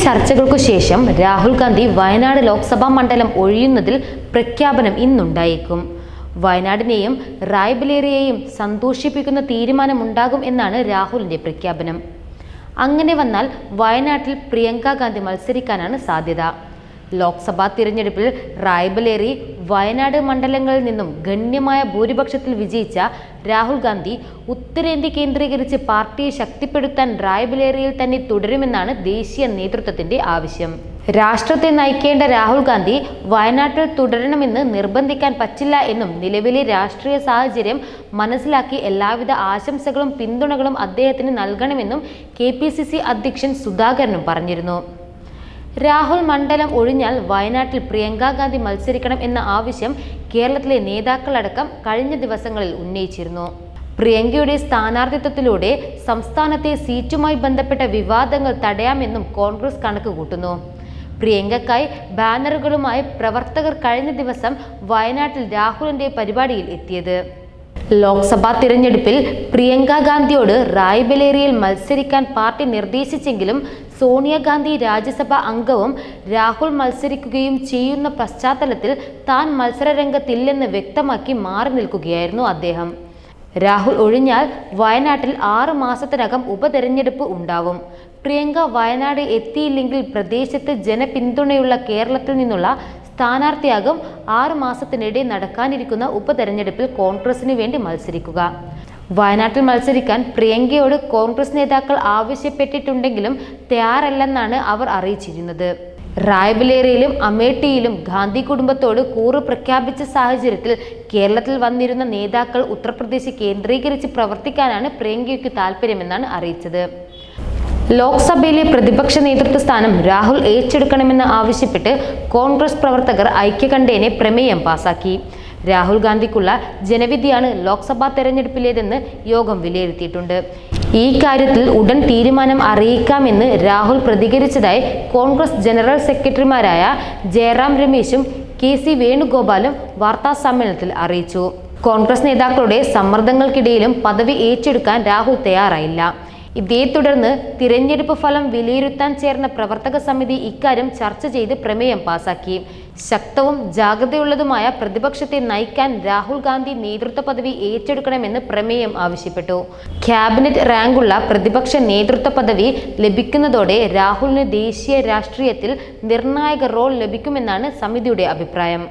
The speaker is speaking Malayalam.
ചർച്ചകൾക്കു ശേഷം രാഹുൽ ഗാന്ധി വയനാട് ലോക്സഭാ മണ്ഡലം ഒഴിയുന്നതിൽ പ്രഖ്യാപനം ഇന്നുണ്ടായേക്കും. വയനാടിനെയും റായ്ബറേലിയെയും സന്തോഷിപ്പിക്കുന്ന തീരുമാനമുണ്ടാകും എന്നാണ് രാഹുലിന്റെ പ്രഖ്യാപനം. അങ്ങനെ വന്നാൽ വയനാട്ടിൽ പ്രിയങ്ക ഗാന്ധി മത്സരിക്കാനാണ് സാധ്യത. ലോക്സഭാ തിരഞ്ഞെടുപ്പിൽ റായ്ബറേലി, വയനാട് മണ്ഡലങ്ങളിൽ നിന്നും ഗണ്യമായ ഭൂരിപക്ഷത്തിൽ വിജയിച്ച രാഹുൽ ഗാന്ധി ഉത്തരേന്ത്യ കേന്ദ്രീകരിച്ച് പാർട്ടിയെ ശക്തിപ്പെടുത്താൻ റായ്ബറേലിയിൽ തന്നെ തുടരുമെന്നാണ് ദേശീയ നേതൃത്വത്തിന്റെ ആവശ്യം. രാഷ്ട്രത്തെ നയിക്കേണ്ട രാഹുൽ ഗാന്ധി വയനാട്ടിൽ തുടരണമെന്ന് നിർബന്ധിക്കാൻ പറ്റില്ല എന്നും നിലവിലെ രാഷ്ട്രീയ സാഹചര്യം മനസ്സിലാക്കി എല്ലാവിധ ആശംസകളും പിന്തുണകളും അദ്ദേഹത്തിന് നൽകണമെന്നും KPCC അധ്യക്ഷൻ സുധാകരനും പറഞ്ഞിരുന്നു. രാഹുൽ മണ്ഡലം ഒഴിഞ്ഞാൽ വയനാട്ടിൽ പ്രിയങ്ക ഗാന്ധി മത്സരിക്കണം എന്ന ആവശ്യം കേരളത്തിലെ നേതാക്കളടക്കം കഴിഞ്ഞ ദിവസങ്ങളിൽ ഉന്നയിച്ചിരുന്നു. പ്രിയങ്കയുടെ സ്ഥാനാർത്ഥിത്വത്തിലൂടെ സംസ്ഥാനത്തെ സീറ്റുമായി ബന്ധപ്പെട്ട വിവാദങ്ങൾ തടയാമെന്നും കോൺഗ്രസ് കണക്ക് കൂട്ടുന്നു. പ്രിയങ്കയ്ക്കായി ബാനറുകളുമായി പ്രവർത്തകർ കഴിഞ്ഞ ദിവസം വയനാട്ടിൽ രാഹുലിന്റെ പരിപാടിയിൽ എത്തിയത്. ലോക്സഭാ തിരഞ്ഞെടുപ്പിൽ പ്രിയങ്ക ഗാന്ധിയോട് റായ്ബറേലിയിൽ മത്സരിക്കാൻ പാർട്ടി നിർദ്ദേശിച്ചെങ്കിലും സോണിയാഗാന്ധി രാജ്യസഭാ അംഗവും രാഹുൽ മത്സരിക്കുകയും ചെയ്യുന്ന പശ്ചാത്തലത്തിൽ താൻ മത്സരരംഗത്തില്ലെന്ന് വ്യക്തമാക്കി മാറി നിൽക്കുകയായിരുന്നു അദ്ദേഹം. രാഹുൽ ഒഴിഞ്ഞാൽ വയനാട്ടിൽ 6 മാസത്തിനകം ഉപതെരഞ്ഞെടുപ്പ് ഉണ്ടാവും. പ്രിയങ്ക വയനാട് എത്തിയില്ലെങ്കിൽ പ്രദേശത്ത് ജനപിന്തുണയുള്ള കേരളത്തിൽ നിന്നുള്ള സ്ഥാനാർത്ഥിയാകും 6 മാസത്തിനിടെ നടക്കാനിരിക്കുന്ന ഉപതെരഞ്ഞെടുപ്പിൽ കോൺഗ്രസിന് വേണ്ടി മത്സരിക്കുക. വയനാട്ടിൽ മത്സരിക്കാൻ പ്രിയങ്കയോട് കോൺഗ്രസ് നേതാക്കൾ ആവശ്യപ്പെട്ടിട്ടുണ്ടെങ്കിലും തയ്യാറല്ലെന്നാണ് അവർ അറിയിച്ചിരുന്നത്. റായ്ബറേലിയിലും അമേഠിയിലും ഗാന്ധി കുടുംബത്തോട് കൂറ് പ്രഖ്യാപിച്ച സാഹചര്യത്തിൽ കേരളത്തിൽ വന്നിരുന്ന നേതാക്കൾ ഉത്തർപ്രദേശ് കേന്ദ്രീകരിച്ച് പ്രവർത്തിക്കാനാണ് പ്രിയങ്കയ്ക്ക് താല്പര്യമെന്നാണ് അറിയിച്ചത്. ലോക്സഭയിലെ പ്രതിപക്ഷ നേതൃത്വ സ്ഥാനം രാഹുൽ ഏറ്റെടുക്കണമെന്ന് ആവശ്യപ്പെട്ട് കോൺഗ്രസ് പ്രവർത്തകർ ഐക്യകണ്ഠേന പ്രമേയം പാസാക്കി. രാഹുൽ ഗാന്ധിക്കുള്ള ജനവിധിയാണ് ലോക്സഭാ തെരഞ്ഞെടുപ്പിലേതെന്ന് യോഗം വിലയിരുത്തിയിട്ടുണ്ട്. ഈ കാര്യത്തിൽ ഉടൻ തീരുമാനം അറിയിക്കാമെന്ന് രാഹുൽ പ്രതികരിച്ചതായി കോൺഗ്രസ് ജനറൽ സെക്രട്ടറിമാരായ ജയറാം രമേശും KC വേണുഗോപാലും വാർത്താസമ്മേളനത്തിൽ അറിയിച്ചു. കോൺഗ്രസ് നേതാക്കളുടെ സമ്മർദ്ദങ്ങൾക്കിടയിലും പദവി ഏറ്റെടുക്കാൻ രാഹുൽ തയ്യാറായില്ല. ഇതേ തുടർന്ന് തിരഞ്ഞെടുപ്പ് ഫലം വിലയിരുത്താൻ ചേർന്ന പ്രവർത്തക സമിതി ഇക്കാര്യം ചർച്ച ചെയ്ത് പ്രമേയം പാസാക്കി. ശക്തവും ജാഗ്രതയുള്ളതുമായ പ്രതിപക്ഷത്തെ നയിക്കാൻ രാഹുൽ ഗാന്ധി നേതൃത്വ പദവി ഏറ്റെടുക്കണമെന്ന് പ്രമേയം ആവശ്യപ്പെട്ടു. ക്യാബിനറ്റ് റാങ്കുള്ള പ്രതിപക്ഷ നേതൃത്വ പദവി ലഭിക്കുന്നതോടെ രാഹുലിന് ദേശീയ രാഷ്ട്രീയത്തിൽ നിർണായക റോൾ ലഭിക്കുമെന്നാണ് സമിതിയുടെ അഭിപ്രായം.